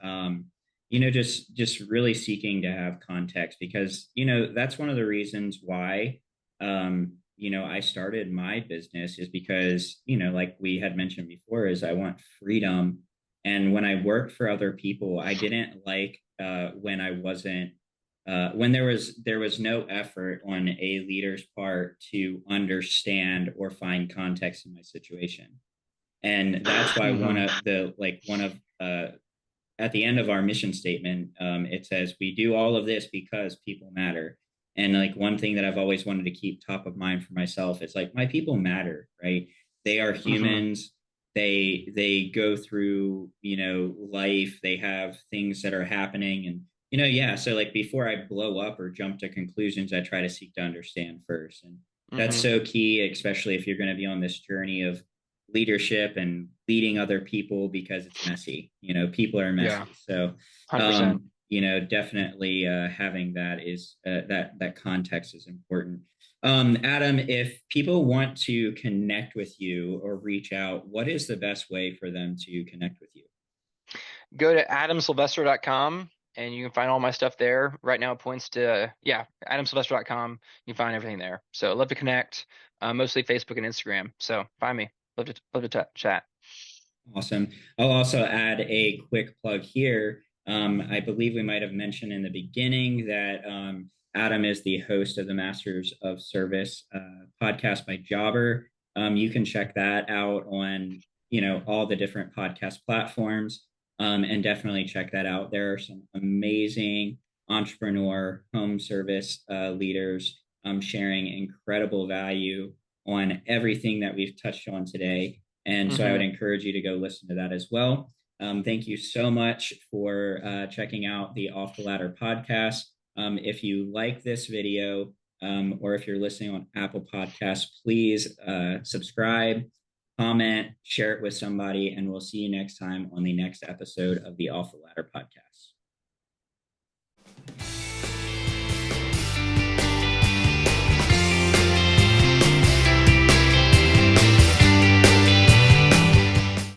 just really seeking to have context, because that's one of the reasons why I started my business, is because, like we had mentioned before, is I want freedom. And when I worked for other people, I didn't like when I wasn't when there was no effort on a leader's part to understand or find context in my situation. And that's why mhm. one of at the end of our mission statement, it says we do all of this because people matter. And like one thing that I've always wanted to keep top of mind for myself is like, my people matter, right? They are Mhm. humans. They go through life. They have things that are happening, and yeah. So like before I blow up or jump to conclusions, I try to seek to understand first, and that's Mhm. so key, especially if you're going to be on this journey of leadership and leading other people, because it's messy. People are Yeah. messy. So, 100%. definitely having that is that context is important. Adam, if people want to connect with you or reach out, what is the best way for them to connect with you? Go to adamsylvester.com and you can find all my stuff there. Right now it points to, yeah, adamsylvester.com. You can find everything there. So I'd love to connect, mostly Facebook and Instagram. So find me. Love to chat. Awesome. I'll also add a quick plug here. I believe we might have mentioned in the beginning that Adam is the host of the Masters of Service podcast by Jobber. You can check that out on all the different podcast platforms, and definitely check that out. There are some amazing entrepreneur home service leaders sharing incredible value on everything that we've touched on today. And so I would Hmm. encourage you to go listen to that as well. Thank you so much for checking out the Off the Ladder podcast. If you like this video, or if you're listening on Apple Podcasts, please subscribe, comment, share it with somebody, and we'll see you next time on the next episode of the Off the Ladder podcast.